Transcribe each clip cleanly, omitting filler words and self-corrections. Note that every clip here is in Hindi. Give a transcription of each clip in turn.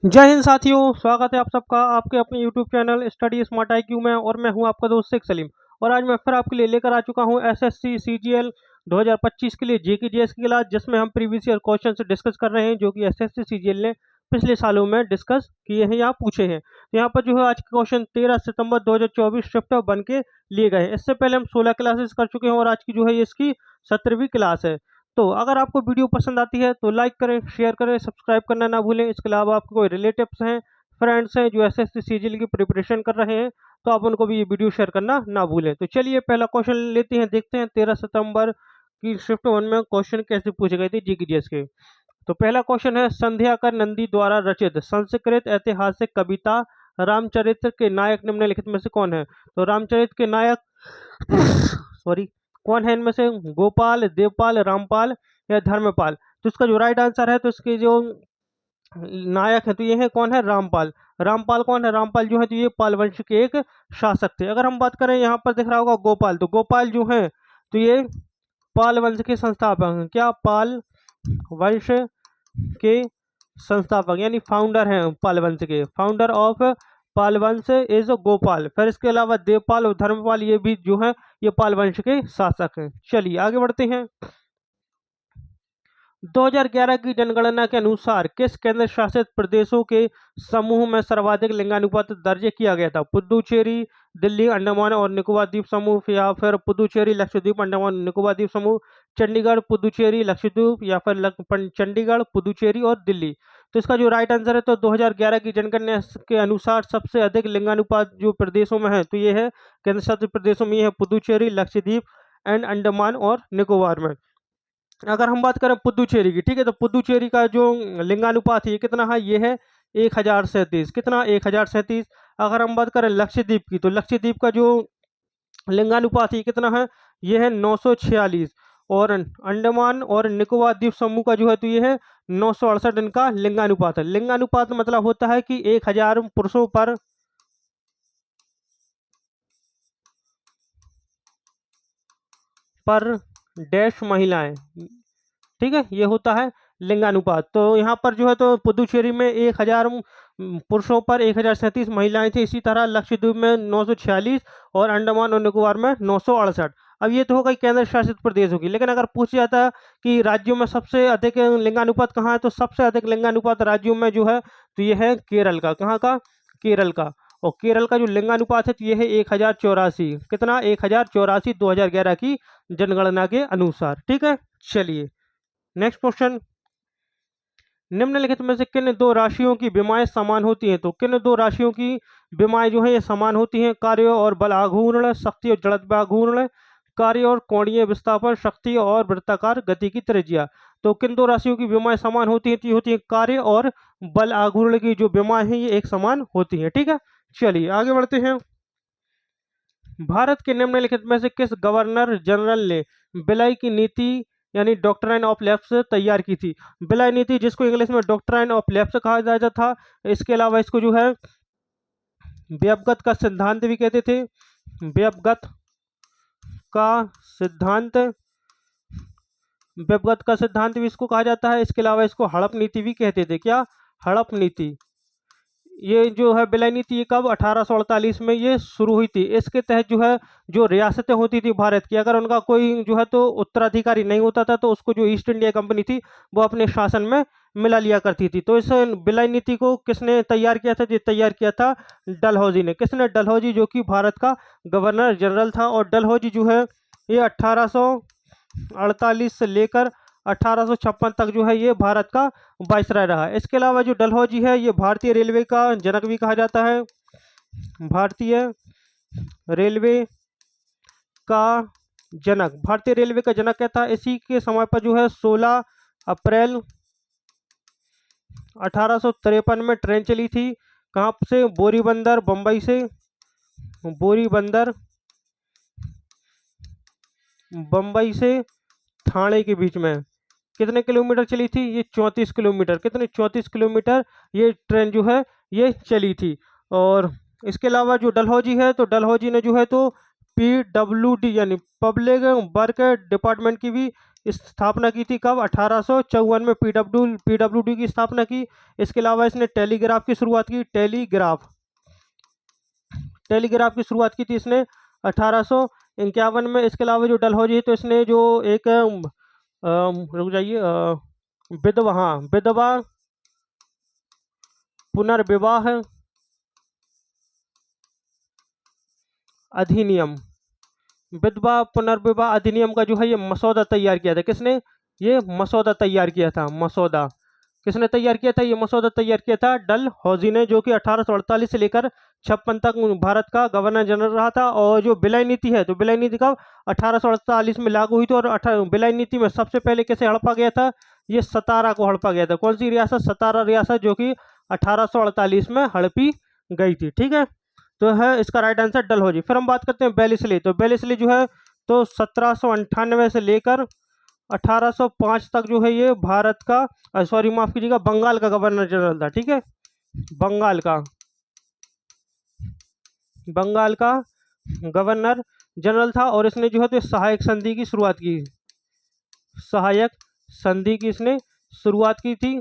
जय हिंद साथियों, स्वागत है आप सबका आपके अपने YouTube channel study smart IQ में। और मैं हूं आपका दोस्त शेख सलीम। और आज मैं फिर आपके लिए लेकर आ चुका हूं SSC CGL 2025 के लिए GK GS की क्लास, जिसमें हम प्रीवियस ईयर क्वेश्चन से डिस्कस कर रहे हैं जो कि SSC CGL ने पिछले सालों में डिस्कस किए हैं या पूछे हैं। तो यहाँ पर जो है आज के क्वेश्चन 13 सितंबर 2024 शिफ्ट बन के लिए गए हैं। इससे पहले हम 16 क्लासेस कर चुके हैं और आज की जो है इसकी 17वीं क्लास है। तो अगर आपको वीडियो पसंद आती है तो लाइक करें, शेयर करें, सब्सक्राइब करना ना भूलें। इसके अलावा आपके कोई रिलेटिव्स हैं, फ्रेंड्स हैं जो SSC CGL की प्रिपरेशन कर रहे हैं, तो आप उनको भी ये वीडियो शेयर करना ना भूलें। तो चलिए पहला क्वेश्चन लेते हैं, देखते हैं 13 सितंबर की शिफ्ट 1 में क्वेश्चन कैसे पूछे गए थे GK GS के। तो पहला क्वेश्चन है, संध्याकर नंदी द्वारा रचित संस्कृत ऐतिहासिक कविता रामचरित्र के नायक निम्नलिखित में से कौन है? तो रामचरित्र के नायक सॉरी कौन है इनमें से? गोपाल, देवपाल, रामपाल या धर्मपाल? तो इसका जो राइट आंसर है, तो इसके जो नायक है तो ये है कौन है? रामपाल। रामपाल कौन है? रामपाल जो है तो ये पाल वंश के एक शासक थे। अगर हम बात करें, यहाँ पर दिख रहा होगा गोपाल, तो गोपाल जो है तो ये पाल वंश के संस्थापक हैं। क्या? पाल वंश के संस्थापक यानी फाउंडर हैं पाल वंश के। फाउंडर ऑफ पाल वंश इज गोपाल। फिर इसके अलावा देवपाल और धर्मपाल ये भी जो है ये पाल वंश के शासक हैं। चलिए आगे बढ़ते हैं। 2011 की जनगणना के अनुसार किस केंद्र शासित प्रदेशों के समूह में सर्वाधिक लिंगानुपात दर्ज किया गया था? पुदुचेरी, दिल्ली, अंडमान और निकोबार द्वीप समूह, या फिर पुदुचेरी, लक्षद्वीप, अंडमान निकोबार द्वीप समूह, चंडीगढ़, पुदुचेरी, लक्षद्वीप, या फिर चंडीगढ़, पुदुचेरी और दिल्ली? तो इसका जो राइट आंसर है, तो 2011 की जनगणना के अनुसार सबसे अधिक लिंगानुपात जो प्रदेशों में है तो ये है केंद्र शासित प्रदेशों में, ये है पुदुचेरी, लक्षद्वीप एंड अंडमान और निकोबार में। अगर हम बात करें पुदुचेरी की, ठीक है, तो पुदुचेरी का जो लिंगानुपात है ये कितना है? ये है 1037। कितना? 1037। अगर हम बात करें लक्षद्वीप की, तो लक्षद्वीप का जो लिंगानुपात है ये कितना है? ये है 946। और अंडमान और निकोबार द्वीप समूह का जो है तो ये है 968 इनका लिंगानुपात है। लिंगानुपात मतलब होता है कि 1000 पुरुषों पर डैश महिलाएं, ठीक है, ये होता है लिंगानुपात। तो यहाँ पर जो है तो पुदुचेरी में 1000 पुरुषों पर 1037 महिलाएं थी। इसी तरह लक्षद्वीप में 946 और अंडमान और निकोबार में 968। अब ये तो हो गई केंद्र शासित प्रदेशों की, लेकिन अगर पूछ जाता कि राज्यों में सबसे अधिक लिंगानुपात कहाँ है, तो सबसे अधिक लिंगानुपात राज्यों में जो है तो ये है केरल का। कहाँ का? केरल का। और केरल का जो लिंगानुपात है तो ये है 1084। कितना? 1084 2011 की जनगणना के अनुसार। ठीक है, चलिए नेक्स्ट क्वेश्चन। निम्नलिखित में से किन दो राशियों की विमाएं समान होती हैं? तो किन दो राशियों की विमाएं जो है ये समान होती हैं? कार्य और बल आघूर्ण, शक्ति और जड़त्व आघूर्ण, कार्य और कोणीय विस्थापन, शक्ति और वृत्ताकार गति की त्रिज्या। तो किन दो राशियों की विमाएं समान होती हैं? तो ये होती है कार्य और बल आघूर्ण की जो विमाएं हैं ये एक समान होती हैं। ठीक है, चलिए आगे बढ़ते हैं। भारत के निम्नलिखित में से किस गवर्नर जनरल ने विलय की नीति यानी डॉक्ट्राइन ऑफ लेफ्ट तैयार की थी? विलय नीति, जिसको इंग्लिश में डॉक्ट्राइन ऑफ लेफ्ट कहा जाता था। इसके अलावा इसको जो है व्यवगत का सिद्धांत भी कहते थे। व्यवगत का सिद्धांत, व्यवगत का सिद्धांत भी इसको कहा जाता है। इसके अलावा इसको हड़प नीति भी कहते थे। क्या? हड़प नीति। ये जो है विलय नीति ये कब? 1848 में ये शुरू हुई थी। इसके तहत जो है जो रियासतें होती थी भारत की, अगर उनका कोई जो है तो उत्तराधिकारी नहीं होता था तो उसको जो ईस्ट इंडिया कंपनी थी वो अपने शासन में मिला लिया करती थी। तो इस विलय नीति को किसने तैयार किया था? ये तैयार किया था डलहौजी ने। किसने? डलहौजी, जो कि भारत का गवर्नर जनरल था। और डलहौजी जो है ये 1848 से लेकर 1856 तक जो है ये भारत का वायसराय रहा। इसके अलावा जो डलहौजी है ये भारतीय रेलवे का जनक भी कहा जाता है। भारतीय रेलवे का जनक, भारतीय रेलवे का जनक क्या था? इसी के समय पर जो है 16 अप्रैल 1853 में ट्रेन चली थी। कहाँ से? बोरीबंदर, बम्बई से बोरीबंदर, बम्बई से ठाणे के बीच में। कितने किलोमीटर चली थी? ये 34 किलोमीटर। कितने? 34 किलोमीटर ये ट्रेन जो है ये चली थी। और इसके अलावा जो डलहौजी है तो डलहौजी ने जो है तो PWD यानी पब्लिक वर्क डिपार्टमेंट की भी स्थापना की थी। कब? 1854 में PWD की स्थापना की। इसके अलावा इसने टेलीग्राफ की शुरुआत की। टेलीग्राफ की शुरुआत की थी इसने 1851 में। इसके अलावा जो डलहौजी है तो इसने जो एक रुक जाइए, विधवा पुनर्विवाह अधिनियम, विधवा पुनर्विवाह अधिनियम का जो है ये मसौदा तैयार किया था। किसने? ये मसौदा तैयार किया था। मसौदा किसने तैयार किया था? ये मसौदा तैयार किया था डलहौजी ने, जो कि 1848 से लेकर 56 तक भारत का गवर्नर जनरल रहा था। और जो विलय नीति है तो विलय नीति कब? 1848 में लागू हुई थी। और विलय नीति में सबसे पहले किसे हड़पा गया था? ये सतारा को हड़पा गया था। कौन सी रियासत? सतारा रियासत, जो कि 1848 में हड़पी गई थी। ठीक है, तो है इसका राइट आंसर डलहौजी। फिर हम बात करते हैं बेलिसली। तो बेलिसली जो है तो 1798 से लेकर 1805 तक जो है ये भारत का सॉरी माफ कीजिएगा, बंगाल का गवर्नर जनरल था। ठीक है, बंगाल का गवर्नर जनरल था। और इसने जो है तो सहायक संधि की शुरुआत की। सहायक संधि की इसने शुरुआत की थी।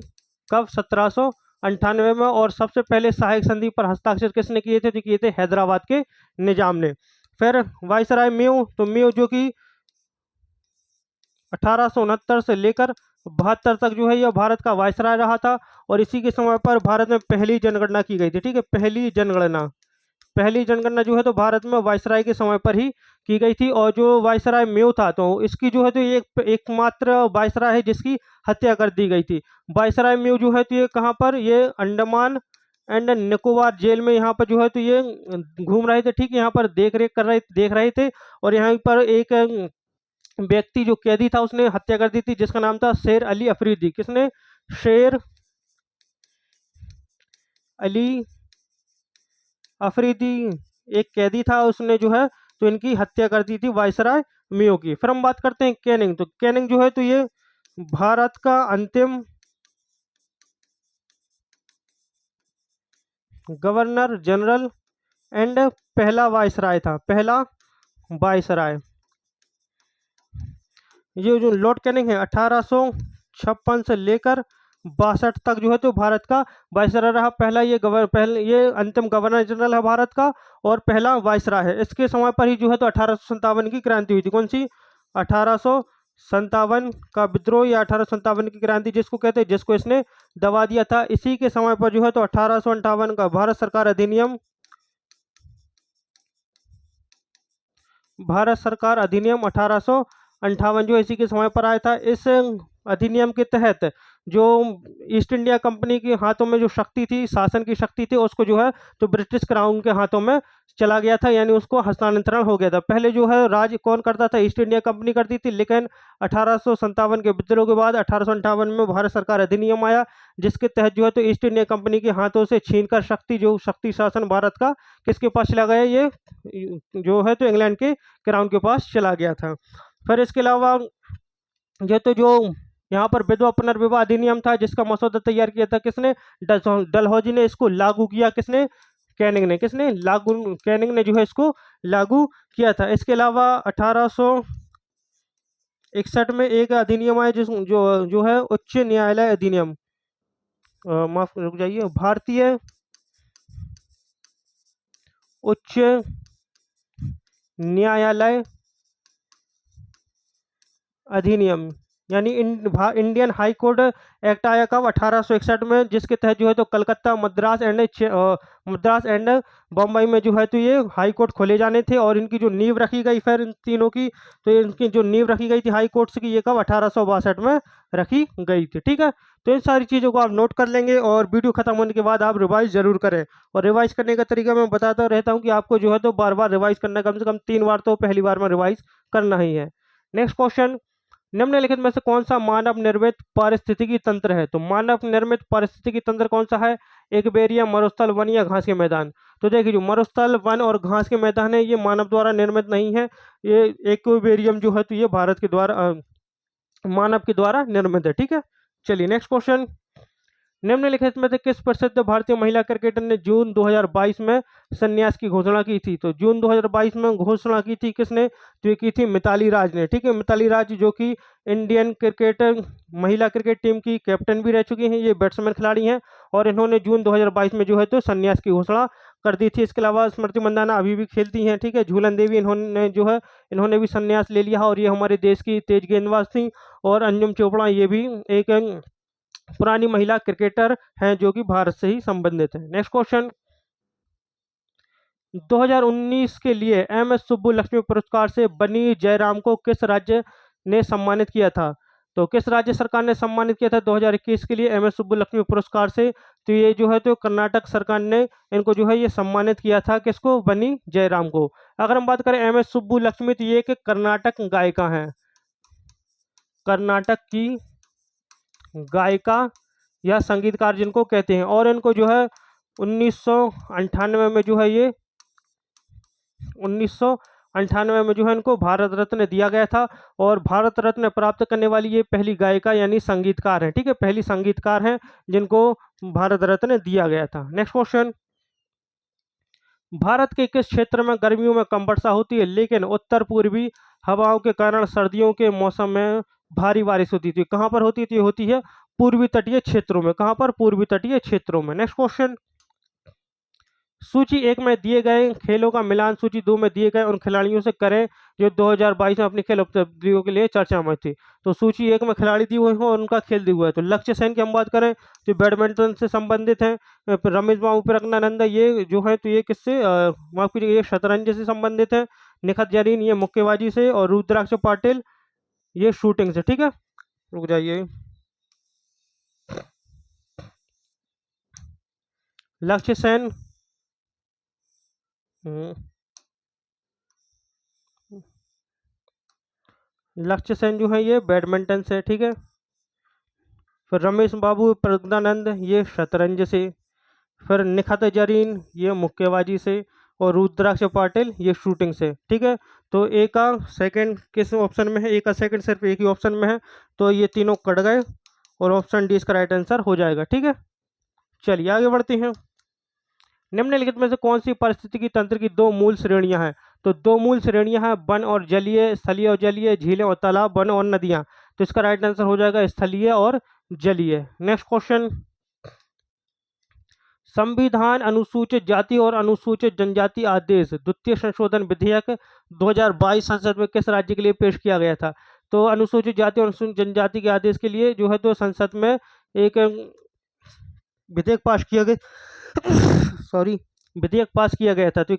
कब? 1798 में। और सबसे पहले सहायक संधि पर हस्ताक्षर किसने किए थे? तो किए थे हैदराबाद के निजाम ने। फिर वायसराय मेव, तो मेव जो कि 1869 से लेकर 72 तक जो है यह भारत का वायसराय रहा था। और इसी के समय पर भारत में पहली जनगणना की गई थी। ठीक है, पहली जनगणना जो है तो भारत में वायसराय के समय पर ही की गई थी। और जो वायसराय मेव था तो इसकी जो है तो ये एकमात्र वायसराय है जिसकी हत्या कर दी गई थी। वायसराय मेव जो है तो ये कहाँ पर? ये अंडमान एंड निकोबार जेल में यहाँ पर जो है तो ये घूम रहे थे। ठीक है, यहाँ पर देख रहे थे। और यहाँ पर एक व्यक्ति जो कैदी था उसने हत्या कर दी थी, जिसका नाम था शेर अली अफरीदी। किसने? शेर अली अफरीदी एक कैदी था, उसने जो है तो इनकी हत्या कर दी थी वायसराय मेयो की। फिर हम बात करते हैं कैनिंग। तो कैनिंग जो है तो ये भारत का अंतिम गवर्नर जनरल एंड पहला वायसराय था। पहला वायसराय ये जो लॉर्ड कैनिंग है 1856 से लेकर 62 तक जो है तो भारत का वायसराय रहा। पहले ये अंतिम गवर्नर जनरल है भारत का और पहला वायसराय है। इसके समय पर ही जो है तो 1857 की क्रांति हुई थी। कौन सी? 1857 का विद्रोह या 1857 की क्रांति जिसको कहते हैं, जिसको इसने दबा दिया था। इसी के समय पर जो है तो 1858 का भारत सरकार अधिनियम 1858 जो इसी के समय पर आया था। इस अधिनियम के तहत जो ईस्ट इंडिया कंपनी के हाथों में जो शक्ति थी, शासन की शक्ति थी, उसको जो है तो ब्रिटिश क्राउन के हाथों में चला गया था, यानी उसको हस्तांतरण हो गया था। पहले जो है राज कौन करता था? ईस्ट इंडिया कंपनी करती थी। लेकिन 1857 के विद्रोह के बाद 1858 में भारत सरकार अधिनियम आया, जिसके तहत जो है तो ईस्ट इंडिया कंपनी के हाथों से छीनकर शक्ति शासन भारत का किसके पास चला गया? ये जो है तो इंग्लैंड के क्राउन के पास चला गया था। फिर इसके अलावा जो यहाँ पर विधवा पुनर्विवाह अधिनियम था, जिसका मसौदा तैयार किया था किसने? डलहौजी ने इसको लागू किया। किसने? कैनिंग ने। कैनिंग ने जो है इसको लागू किया था। इसके अलावा 1861 में एक अधिनियम आया जो है उच्च न्यायालय अधिनियम। माफ रुक जाइए, भारतीय उच्च न्यायालय अधिनियम, यानी इंडियन हाई कोर्ट एक्ट आया कब? 1861 में, जिसके तहत जो है तो कलकत्ता, मद्रास एंड बम्बई में जो है तो ये हाई कोर्ट खोले जाने थे। और इनकी जो नींव रखी गई फिर इन तीनों की, तो इनकी जो नींव रखी गई थी हाई कोर्ट्स की, ये कब? 1862 में रखी गई थी। ठीक है, तो इन सारी चीज़ों को आप नोट कर लेंगे और वीडियो खत्म होने के बाद आप रिवाइज जरूर करें। और रिवाइज करने का तरीका मैं बताता रहता हूँ कि आपको जो है तो बार बार रिवाइज करना, कम से कम 3 बार तो पहली बार में रिवाइज करना ही है। नेक्स्ट क्वेश्चन, निम्नलिखित में से कौन सा मानव निर्मित पारिस्थितिकी तंत्र है? तो मानव निर्मित पारिस्थितिकी तंत्र कौन सा है? एक्वेरियम, मरुस्थल, वन या घास के मैदान? तो देखिए, जो मरुस्थल, वन और घास के मैदान है ये मानव द्वारा निर्मित नहीं है। ये एक्वेरियम जो है तो ये भारत के द्वारा मानव के द्वारा निर्मित है। ठीक है, चलिए नेक्स्ट क्वेश्चन, निम्नलिखित में से किस प्रसिद्ध भारतीय महिला क्रिकेटर ने जून 2022 में संन्यास की घोषणा की थी? तो जून 2022 में घोषणा की थी किसने? तो ये की थी मिताली राज ने। ठीक है, मिताली राज जो कि इंडियन क्रिकेट महिला क्रिकेट टीम की कैप्टन भी रह चुकी हैं, ये बैट्समैन खिलाड़ी हैं और इन्होंने जून 2022 में जो है तो संन्यास की घोषणा कर दी थी। इसके अलावा स्मृति मंदाना अभी भी खेलती हैं। ठीक है, झूलन देवी इन्होंने जो है इन्होंने भी संन्यास ले लिया और ये हमारे देश की तेज गेंदबाज थी। और अंजुम चोपड़ा ये भी एक पुरानी महिला क्रिकेटर हैं जो कि भारत से ही संबंधित है। नेक्स्ट क्वेश्चन, 2019 के लिए एम एस सुब्बुलक्ष्मी पुरस्कार से बनी जयराम को किस राज्य ने सम्मानित किया था? तो किस राज्य सरकार ने सम्मानित किया था 2021 के लिए एम एस सुब्बुलक्ष्मी पुरस्कार से? तो ये जो है तो कर्नाटक सरकार ने इनको जो है ये सम्मानित किया था। किसको? बनी जयराम को। अगर हम बात करें एम एस सुब्बुलक्ष्मी, तो ये एक कर्नाटक गायिका हैं, कर्नाटक की गायिका या संगीतकार जिनको कहते हैं। और इनको जो है 1998 में जो है ये 1998 में जो है इनको भारत रत्न दिया गया था और भारत रत्न प्राप्त करने वाली ये पहली गायिका यानी संगीतकार है। ठीक है, पहली संगीतकार हैं जिनको भारत रत्न दिया गया था। नेक्स्ट क्वेश्चन, भारत के किस क्षेत्र में गर्मियों में कम वर्षा होती है लेकिन उत्तर पूर्वी हवाओं के कारण सर्दियों के मौसम में भारी बारिश होती थी? कहाँ पर होती थी? होती है पूर्वी तटीय क्षेत्रों में। कहाँ पर? पूर्वी तटीय क्षेत्रों में। नेक्स्ट क्वेश्चन, सूची 1 में दिए गए खेलों का मिलान सूची 2 में दिए गए उन खिलाड़ियों से करें जो 2022 में अपनी खेल उपलब्धियों के लिए चर्चा में थे। तो सूची 1 में खिलाड़ी दिए हुए हैं और उनका खेल दिया हुआ है। तो लक्ष्य सेन की हम बात करें तो बैडमिंटन से संबंधित हैं। रमेश बाबू प्रज्ञानंद ये जो है तो ये किससे माफ कीजिएगा, ये शतरंज से संबंधित है। निखत जरीन ये मुक्केबाजी से और रुद्राक्ष पाटिल ये शूटिंग से। ठीक है, रुक जाइए। लक्ष्य सेन लक्ष्य सेन जो है ये बैडमिंटन से। ठीक है, फिर रमेश बाबू प्रज्ञानंद ये शतरंज से, फिर निखत जरीन ये मुक्केबाजी से और रुद्राक्ष पाटिल ये शूटिंग से। ठीक है, तो ए का सेकंड किस ऑप्शन में है? ए का सेकंड सिर्फ एक ही ऑप्शन में है, तो ये तीनों कट गए और ऑप्शन डी इसका राइट आंसर हो जाएगा। ठीक है, चलिए आगे बढ़ते हैं। निम्नलिखित में से कौन सी पारिस्थितिकी तंत्र की दो मूल श्रेणियां हैं? तो दो मूल श्रेणियां हैं वन और जलीय, स्थलीय और जलीय, झीलें और तालाब, वन और नदियां। तो इसका राइट आंसर हो जाएगा स्थलीय और जलीय। नेक्स्ट क्वेश्चन, संविधान अनुसूचित जाति और अनुसूचित जनजाति आदेश द्वितीय संशोधन विधेयक 2022 संसद में किस राज्य के लिए पेश किया गया था? तो अनुसूचित जाति और अनुसूचित जनजाति के आदेश के लिए जो है तो संसद में एक विधेयक पास किया गया सॉरी विधेयक पास किया गया था। तो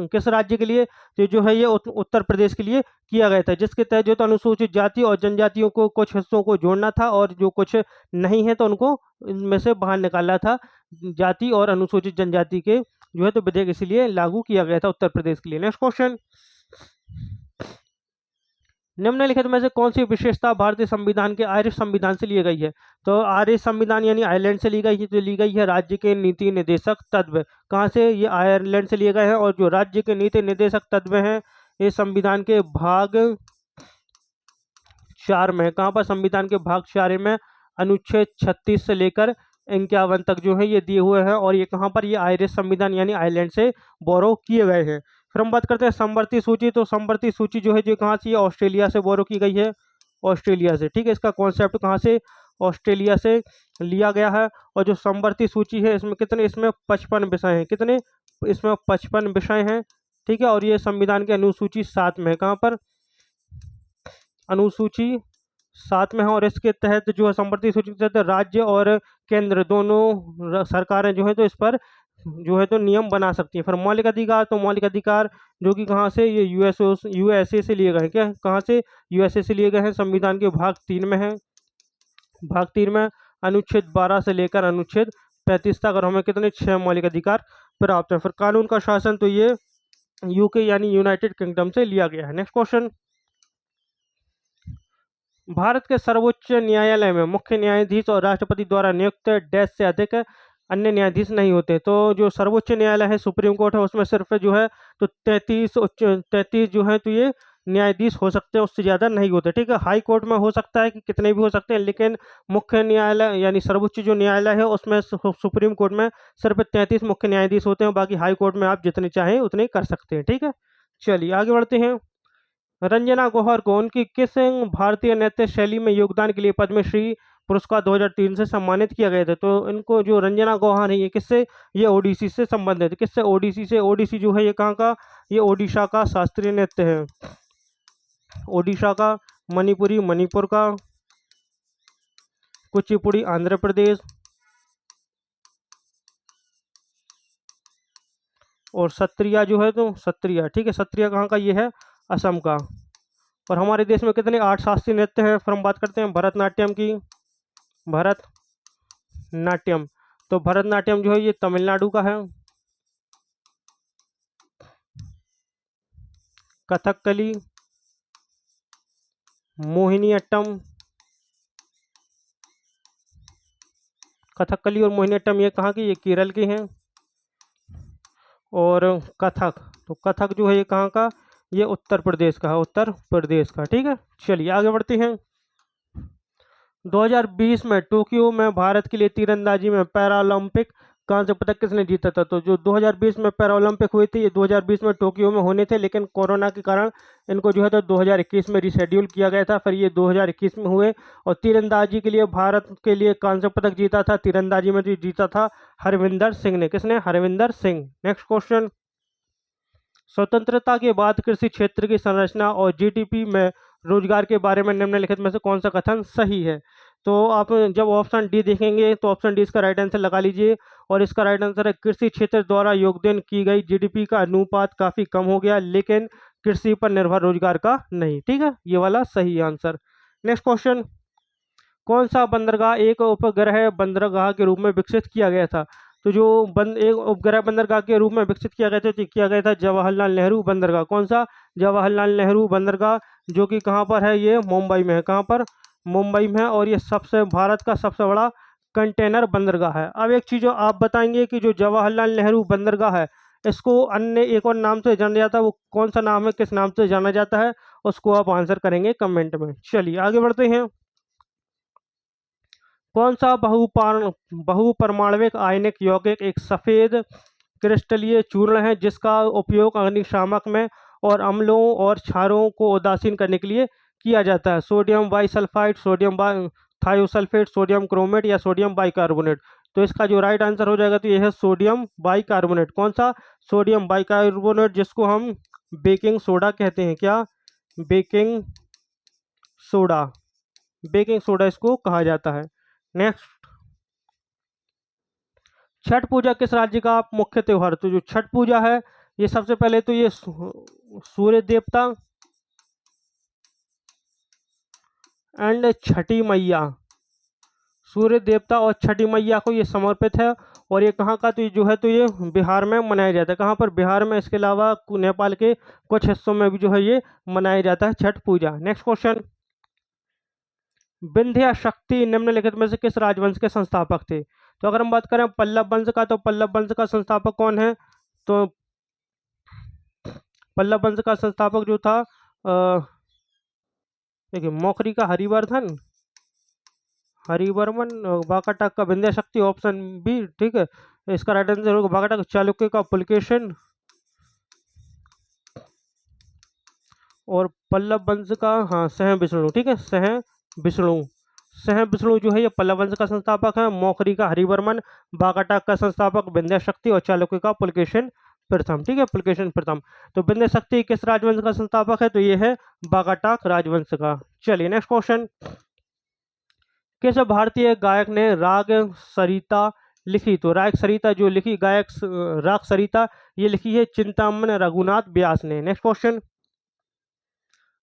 किस राज्य के लिए? तो जो है ये उत्तर प्रदेश के लिए किया गया था, जिसके तहत जो तो अनुसूचित जाति और जनजातियों को कुछ हिस्सों को जोड़ना था और जो कुछ नहीं है तो उनको इनमें से बाहर निकालना था। जाति और अनुसूचित जनजाति के जो है तो विधेयक इसलिए लागू किया गया था उत्तर प्रदेश के लिए। नेक्स्ट क्वेश्चन, निम्नलिखित में से कौन सी विशेषता भारतीय संविधान के आयरिश संविधान से ली गई है? तो आयरिश संविधान यानी आयरलैंड से ली गई है। तो ली गई है राज्य के नीति निर्देशक तत्व। कहाँ से? ये आयरलैंड से लिए गए हैं। और जो राज्य के नीति निर्देशक तत्व हैं ये संविधान के भाग 4 में। कहाँ पर? संविधान के भाग 4 में अनुच्छेद 36 से लेकर 51 तक जो है ये दिए हुए हैं। और ये कहाँ पर? ये आयरिश संविधान यानी आयरलैंड से बोरो किए गए हैं। फिर हम बात करते हैं समवर्ती सूची। तो समवर्ती सूची जो है जो कहाँ से? ऑस्ट्रेलिया से बोरो की गई है, ऑस्ट्रेलिया से। ठीक है, इसका कॉन्सेप्ट कहाँ से? ऑस्ट्रेलिया से लिया गया है। और जो समवर्ती सूची है इसमें कितने? इसमें 55 विषय हैं। कितने? इसमें 55 विषय हैं। ठीक है, और ये संविधान की अनुसूची 7 में है। कहाँ पर? अनुसूची 7 में है। और इसके तहत जो है समवर्ती सूची के तहत राज्य और केंद्र दोनों सरकारें जो है तो इस पर जो है तो नियम बना सकती हैं। फिर मौलिक अधिकार, तो मौलिक अधिकार जो कि कहाँ से? ये यूएसए से लिए गए हैं। क्या? कहाँ से? यूएसए से लिए गए हैं। संविधान के भाग 3 में है। भाग 3 में अनुच्छेद 12 से लेकर अनुच्छेद 35 तक। और हमें कितने? 6 मौलिक अधिकार प्राप्त है। फिर कानून का शासन, तो ये यूके यानी यूनाइटेड किंगडम से लिया गया है। नेक्स्ट क्वेश्चन, भारत के सर्वोच्च न्यायालय में मुख्य न्यायाधीश और राष्ट्रपति द्वारा नियुक्त डैश से अधिक अन्य न्यायाधीश नहीं होते। तो जो सर्वोच्च न्यायालय है, सुप्रीम कोर्ट है, उसमें सिर्फ जो है तो 33 जो है तो ये न्यायाधीश हो सकते हैं, उससे ज़्यादा नहीं होते। ठीक है, हाई कोर्ट में हो सकता है कि कितने भी हो सकते हैं, लेकिन मुख्य न्यायालय यानी सर्वोच्च जो न्यायालय है उसमें सुप्रीम कोर्ट में सिर्फ 33 मुख्य न्यायाधीश होते हैं। बाकी हाई कोर्ट में आप जितने चाहें उतने कर सकते हैं। ठीक है, चलिए आगे बढ़ते हैं। रंजना गौहर को उनकी किस भारतीय नृत्य शैली में योगदान के लिए पद्मश्री पुरस्कार 2003 से सम्मानित किया गया था? तो इनको जो रंजना गौहर है ये किससे, ये ओडिसी से संबंधित है। किससे? ओडिसी से। ओडिसी जो है ये कहाँ का, ये ओडिशा का शास्त्रीय नृत्य है। ओडिशा का। मणिपुरी मणिपुर का। कुचिपुड़ी आंध्र प्रदेश। और सत्रिया जो है, तो सत्रिया, ठीक है, सत्रिया कहाँ का, ये है असम का। और हमारे देश में कितने 8 शास्त्रीय नृत्य हैं? फिर हम बात करते हैं भरतनाट्यम की। भरतनाट्यम, तो भरतनाट्यम जो है ये तमिलनाडु का है। कथकली, मोहिनीअट्टम, कथकली और मोहिनीअट्टम ये कहाँ की, ये केरल की हैं। और कथक, तो कथक जो है ये कहाँ का, ये उत्तर प्रदेश का है, उत्तर प्रदेश का। ठीक है, चलिए आगे बढ़ते हैं। 2020 में टोक्यो में भारत के लिए तीरंदाजी में पैरालंपिक कांस्य पदक किसने जीता था? तो जो 2020 में पैरालंपिक हुए थे ये 2020 में टोक्यो में होने थे, लेकिन कोरोना के कारण इनको जो है तो 2021 में रिशेड्यूल किया गया था, फिर ये 2021 में हुए। और तीरंदाजी के लिए भारत के लिए कांस्य पदक जीता था, तीरंदाजी में जो जीता था हरविंदर सिंह ने। किसने? हरविंदर सिंह। Next question. स्वतंत्रता के बाद कृषि क्षेत्र की संरचना और जीडीपी में रोजगार के बारे में निम्नलिखित में से कौन सा कथन सही है? तो आप जब ऑप्शन डी देखेंगे तो ऑप्शन डी इसका राइट आंसर लगा लीजिए। और इसका राइट आंसर है कृषि क्षेत्र द्वारा योगदान की गई जीडीपी का अनुपात काफ़ी कम हो गया, लेकिन कृषि पर निर्भर रोजगार का नहीं। ठीक है, ये वाला सही आंसर। Next question. कौन सा बंदरगाह एक उपग्रह बंदरगाह के रूप में विकसित किया गया था? तो जो एक उपग्रह बंदरगाह के रूप में विकसित किया गया था, तो किया गया था जवाहरलाल नेहरू बंदरगाह। कौन सा? जवाहरलाल नेहरू बंदरगाह, जो कि कहाँ पर है, ये मुंबई में है। कहाँ पर? मुंबई में है। और ये सबसे भारत का सबसे बड़ा कंटेनर बंदरगाह है। अब एक चीज़ जो आप बताएंगे कि जो जवाहरलाल नेहरू बंदरगाह है इसको अन्य एक और नाम से जाना जाता है, वो कौन सा नाम है, किस नाम से जाना जाता है, उसको आप आंसर करेंगे कमेंट में। चलिए आगे बढ़ते हैं। कौन सा बहुपरमाणविक आयनिक यौगिक एक सफ़ेद क्रिस्टलीय चूर्ण है जिसका उपयोग अग्निशामक में और अम्लों और क्षारों को उदासीन करने के लिए किया जाता है? Sodium bisulphide, sodium thiosulphate, sodium chromate या सोडियम बाइकार्बोनेट? तो इसका जो राइट आंसर हो जाएगा तो ये है सोडियम बाइकार्बोनेट। कौन सा? सोडियम बाइकार्बोनेट, जिसको हम बेकिंग सोडा कहते हैं। क्या? Baking soda. बेकिंग सोडा इसको कहा जाता है। नेक्स्ट। छठ पूजा किस राज्य का मुख्य त्योहार? तो जो छठ पूजा है ये सबसे पहले तो ये सूर्य देवता एंड छठी मैया, सूर्य देवता और छठी मैया को ये समर्पित है। और ये कहाँ का? तो ये जो है तो ये बिहार में मनाया जाता है। कहाँ पर? बिहार में। इसके अलावा नेपाल के कुछ हिस्सों में भी जो है ये मनाया जाता है छठ पूजा। Next question. विंध्य शक्ति निम्नलिखित में से किस राजवंश के संस्थापक थे? तो अगर हम बात करें पल्लव वंश का, तो पल्लव वंश का संस्थापक कौन है? तो पल्लव वंश का संस्थापक जो था, देखिए, मौखरी का हरिवर्धन, हरिवर्मन, वाकाटक का विंध्य शक्ति, ऑप्शन बी। ठीक है, इसका राइट आंसर होगा वाकाटक। चालुक्य का पुलकेशन। और पल्लव वंश का, हाँ, सह विष्णु। ठीक है, सह विष्णु। सह विष्णु जो है ये पल्लव वंश का संस्थापक है। मौखरी का हरिवर्मन, बागाटाक का संस्थापक विंध्य शक्ति और चालुक्य का पुलकेशन प्रथम। ठीक है, पुलकेशन प्रथम। तो विंध्य शक्ति किस राजवंश का संस्थापक है? तो ये है बागाटाक राजवंश का। चलिए नेक्स्ट क्वेश्चन। किस भारतीय गायक ने राग सरिता लिखी? तो राग सरिता जो लिखी, गायक राग सरिता ये लिखी है चिंतामन रघुनाथ व्यास ने। Next question.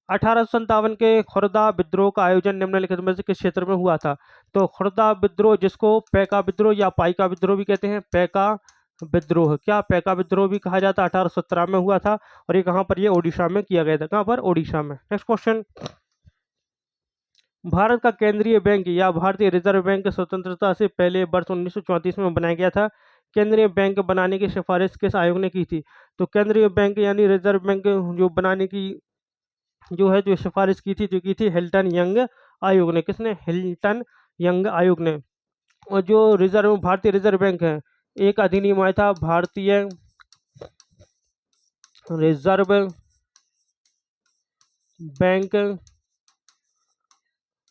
1857 के खुर्दा विद्रोह का आयोजन निम्नलिखित में से किस क्षेत्र में हुआ था? तो खुर्दा विद्रोह, जिसको पैका विद्रोह या पाइका विद्रोह भी कहते हैं, पैका विद्रोह, क्या पैका विद्रोह भी कहा जाता है, 1817 में हुआ था। और ये कहाँ पर? ये ओडिशा में किया गया था। कहाँ पर? ओडिशा में। Next question. भारत का केंद्रीय बैंक या भारतीय रिजर्व बैंक स्वतंत्रता से पहले वर्ष 1934 में बनाया गया था। केंद्रीय बैंक बनाने की सिफारिश किस आयोग ने की थी? तो केंद्रीय बैंक यानी रिजर्व बैंक जो बनाने की जो है जो सिफारिश की थी, जो की थी हिल्टन यंग आयोग ने। किसने? हिल्टन यंग आयोग ने। और जो भारतीय रिजर्व बैंक है, एक अधिनियम आया था, भारतीय रिजर्व बैंक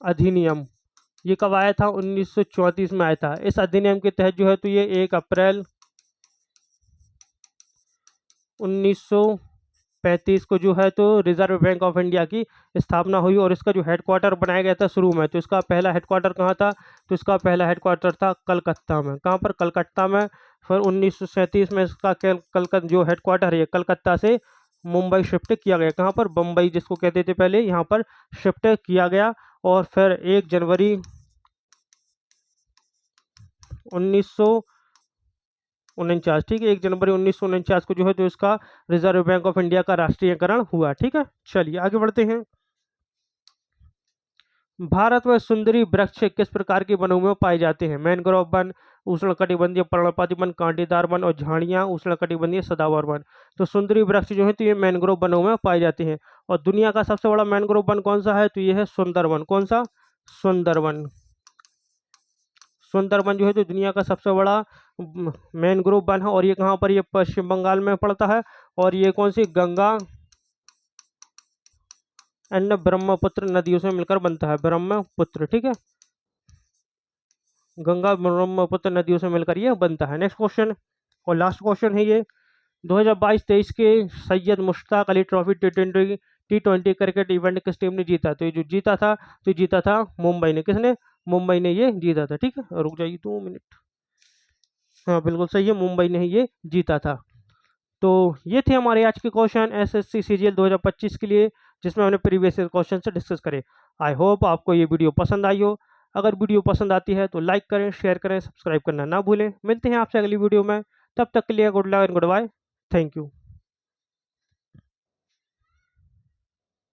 अधिनियम। ये कब आया था? 1934 में आया था। इस अधिनियम के तहत जो है तो ये 1 अप्रैल 1935 को जो है तो रिजर्व बैंक ऑफ इंडिया की स्थापना हुई। और इसका जो हेडक्वार्टर बनाया गया था शुरू में, तो इसका पहला हेडक्वार्टर कहाँ था? तो इसका पहला हेडक्वार्टर था कलकत्ता में। कहाँ पर? कलकत्ता में। फिर 1937 में इसका कलकत्ता जो हेडक्वार्टर है कलकत्ता से मुंबई शिफ्ट किया गया। कहाँ पर? बम्बई जिसको कहते थे पहले, यहाँ पर शिफ्ट किया गया। और फिर 1 जनवरी 1949, ठीक है, 1 जनवरी 1949 को जो है तो इसका रिजर्व बैंक ऑफ इंडिया का राष्ट्रीयकरण हुआ। ठीक है, चलिए आगे बढ़ते हैं। भारत में सुंदरी वृक्ष किस प्रकार के वनों में पाए जाते हैं? मैनग्रोव वन, उष्णकटिबंधीय पर्णपाती वन, कांटेदार वन और झाड़ियां, उष्णकटिबंधीय सदाबहार वन। तो सुंदरी वृक्ष जो है तो ये मैनग्रोव वनों में पाए जाते हैं। और दुनिया का सबसे बड़ा मैनग्रोव वन कौन सा है? तो ये है सुंदरवन। कौन सा? सुंदरवन। सुंदरवन जो है तो दुनिया का सबसे बड़ा मैनग्रोव वन है। और ये कहाँ पर? ये पश्चिम बंगाल में पड़ता है। और ये कौन सी? गंगा एंड ब्रह्मपुत्र नदियों से मिलकर बनता है। ब्रह्मपुत्र, ठीक है, गंगा ब्रह्मपुत्र नदियों से मिलकर ये बनता है। नेक्स्ट क्वेश्चन और लास्ट क्वेश्चन है ये। 2022-23 के सैयद मुश्ताक अली ट्रॉफी टी20 क्रिकेट इवेंट किस टीम ने जीता? तो ये जो जीता था, तो जीता था मुंबई ने। किसने? मुंबई ने ये जीता था। ठीक है, रुक जाइए 2 मिनट। हाँ बिल्कुल सही है, मुंबई ने ही ये जीता था। तो ये थे हमारे आज के क्वेश्चन एसएससी सीजीएल 2025 के लिए, जिसमें हमने प्रीवियस क्वेश्चन से डिस्कस करे। आई होप आपको ये वीडियो पसंद आई हो। अगर वीडियो पसंद आती है तो लाइक करें, शेयर करें, सब्सक्राइब करना ना भूलें। मिलते हैं आपसे अगली वीडियो में, तब तक के लिए good luck and good bye. Thank you.